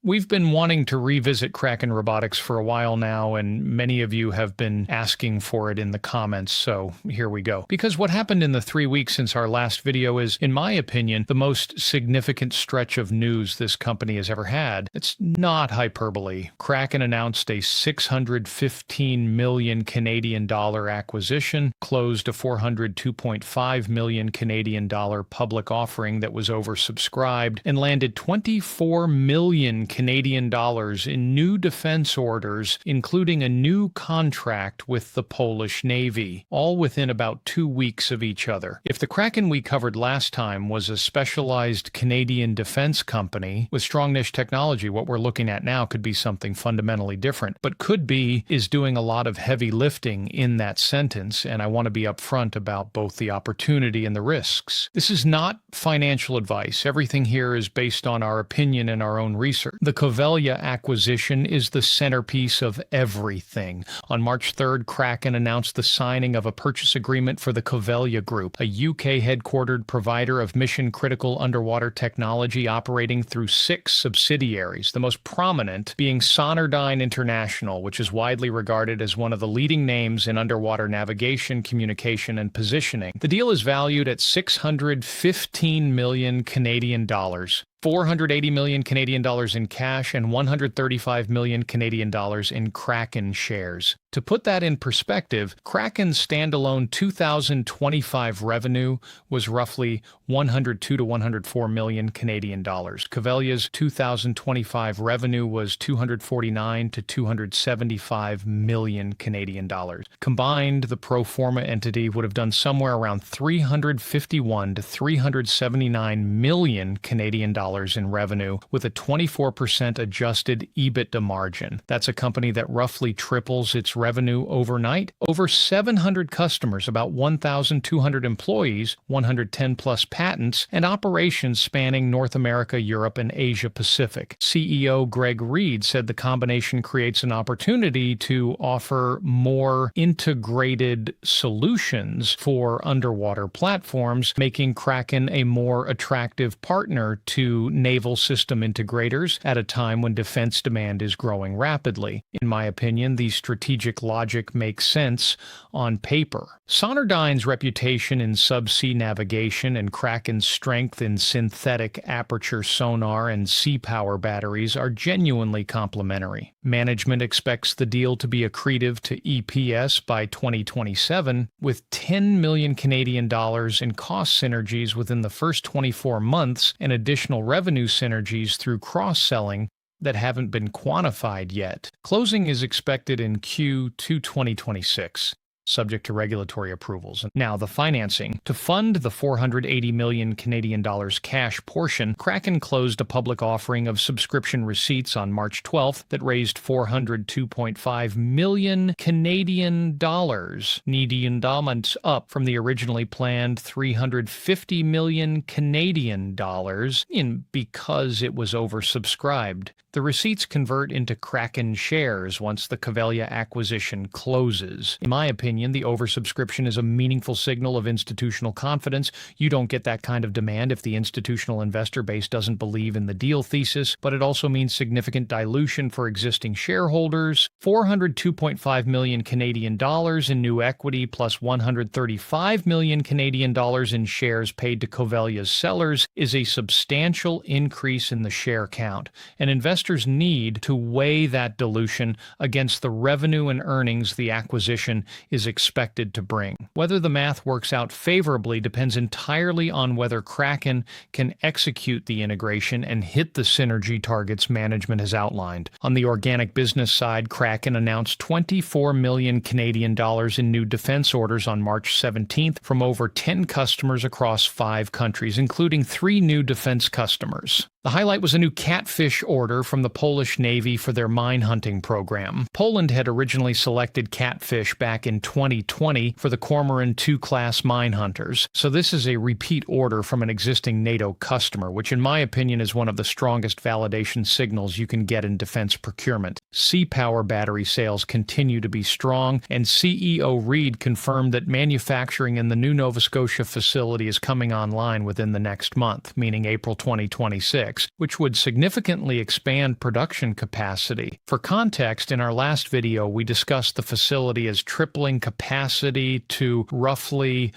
We've been wanting to revisit Kraken Robotics for a while now, and many of you have been asking for it in the comments, so here we go. Because what happened in the 3 weeks since our last video is, in my opinion, the most significant stretch of news this company has ever had. It's not hyperbole. Kraken announced a 615 million Canadian dollar acquisition, closed a 402.5 million Canadian dollar public offering that was oversubscribed, and landed 24 million Canadian dollars in new defense orders, including a new contract with the Polish Navy, all within about 2 weeks of each other. If the Kraken we covered last time was a specialized Canadian defense company with strong niche technology, what we're looking at now could be something fundamentally different, but could be is doing a lot of heavy lifting in that sentence, and I want to be upfront about both the opportunity and the risks. This is not financial advice. Everything here is based on our opinion and our own research. The Covelya acquisition is the centerpiece of everything. On March 3rd, Kraken announced the signing of a purchase agreement for the Covelya Group, a UK-headquartered provider of mission-critical underwater technology operating through 6 subsidiaries, the most prominent being Sonardyne International, which is widely regarded as one of the leading names in underwater navigation, communication, and positioning. The deal is valued at 615 million Canadian dollars. 480 million Canadian dollars in cash and 135 million Canadian dollars in Kraken shares. To put that in perspective, Kraken's standalone 2025 revenue was roughly 102 to 104 million Canadian dollars. Covelya's 2025 revenue was 249 to 275 million Canadian dollars. Combined, the pro forma entity would have done somewhere around 351 to 379 million Canadian dollars in revenue with a 24% adjusted EBITDA margin. That's a company that roughly triples its revenue overnight. Over 700 customers, about 1,200 employees, 110 plus patents, and operations spanning North America, Europe, and Asia Pacific. CEO Greg Reed said the combination creates an opportunity to offer more integrated solutions for underwater platforms, making Kraken a more attractive partner to naval system integrators at a time when defense demand is growing rapidly. In my opinion, the strategic logic makes sense on paper. Sonardyne's reputation in subsea navigation and Kraken's strength in synthetic aperture sonar and sea power batteries are genuinely complementary. Management expects the deal to be accretive to EPS by 2027, with 10 million Canadian dollars in cost synergies within the first 24 months and additional revenue synergies through cross-selling that haven't been quantified yet. Closing is expected in Q2 2026. Subject to regulatory approvals. Now, the financing. To fund the 480 million Canadian dollars cash portion, Kraken closed a public offering of subscription receipts on March 12th that raised 402.5 million Canadian dollars, needy endowments up from the originally planned 350 million Canadian dollars because it was oversubscribed. The receipts convert into Kraken shares once the Covelya acquisition closes. In my opinion, the oversubscription is a meaningful signal of institutional confidence. You don't get that kind of demand if the institutional investor base doesn't believe in the deal thesis, but it also means significant dilution for existing shareholders. 402.5 million Canadian dollars in new equity plus 135 million Canadian dollars in shares paid to Covelya's sellers is a substantial increase in the share count. And investors need to weigh that dilution against the revenue and earnings the acquisition is expected to bring. Whether the math works out favorably depends entirely on whether Kraken can execute the integration and hit the synergy targets management has outlined. On the organic business side, Kraken announced 24 million Canadian dollars in new defense orders on March 17th from over 10 customers across 5 countries, including 3 new defense customers. The highlight was a new catfish order from the Polish Navy for their mine hunting program. Poland had originally selected catfish back in 2020 for the Cormoran 2 class mine hunters, so this is a repeat order from an existing NATO customer, which in my opinion is one of the strongest validation signals you can get in defense procurement. Sea power battery sales continue to be strong, and CEO Reed confirmed that manufacturing in the new Nova Scotia facility is coming online within the next month, meaning April 2026, which would significantly expand expand production capacity. For context, in our last video, we discussed the facility as tripling capacity to roughly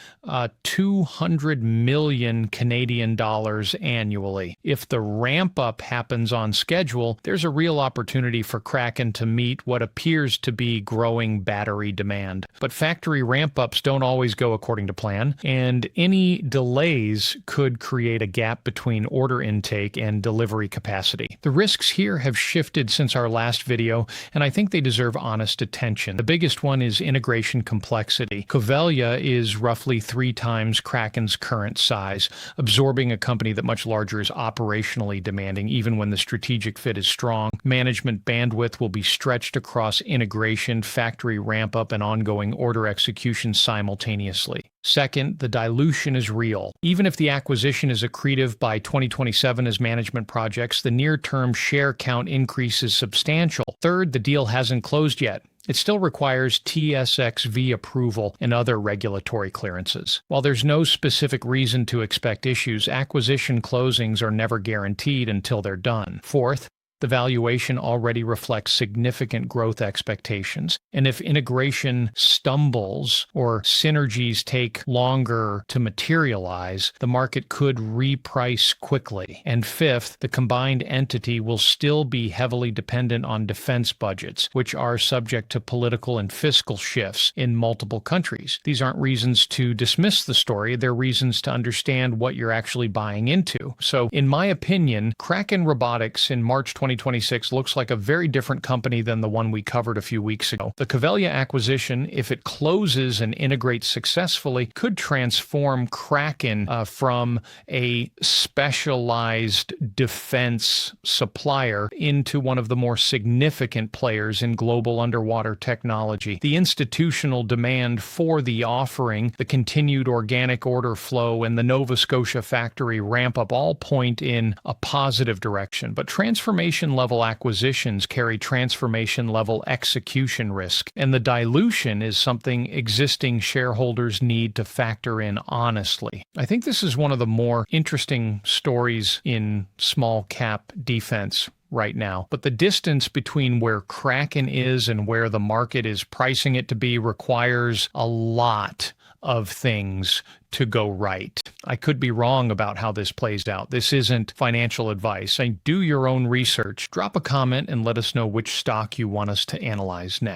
200 million Canadian dollars annually. If the ramp up happens on schedule, there's a real opportunity for Kraken to meet what appears to be growing battery demand. But factory ramp ups don't always go according to plan, and any delays could create a gap between order intake and delivery capacity. The risks here have shifted since our last video, and I think they deserve honest attention. The biggest one is integration complexity. Covelya is roughly 3 times Kraken's current size, absorbing a company that much larger is operationally demanding, even when the strategic fit is strong. Management bandwidth will be stretched across integration, factory ramp-up, and ongoing order execution simultaneously. Second, the dilution is real. Even if the acquisition is accretive by 2027 as management projects, the near-term share count increase is substantial. Third, the deal hasn't closed yet. It still requires TSXV approval and other regulatory clearances. While there's no specific reason to expect issues, acquisition closings are never guaranteed until they're done. Fourth, the valuation already reflects significant growth expectations, and if integration stumbles or synergies take longer to materialize, the market could reprice quickly. And fifth, the combined entity will still be heavily dependent on defense budgets, which are subject to political and fiscal shifts in multiple countries. These aren't reasons to dismiss the story, they're reasons to understand what you're actually buying into. So, in my opinion, Kraken Robotics in March 2026 looks like a very different company than the one we covered a few weeks ago. The Covelya acquisition, if it closes and integrates successfully, could transform Kraken from a specialized defense supplier into one of the more significant players in global underwater technology. The institutional demand for the offering, the continued organic order flow, and the Nova Scotia factory ramp up all point in a positive direction. But transformation-level acquisitions carry transformation-level execution risk, and the dilution is something existing shareholders need to factor in honestly. I think this is one of the more interesting stories in small-cap defense right now. But the distance between where Kraken is and where the market is pricing it to be requires a lot of things to go right. I could be wrong about how this plays out. This isn't financial advice. Do your own research. Drop a comment and let us know which stock you want us to analyze next.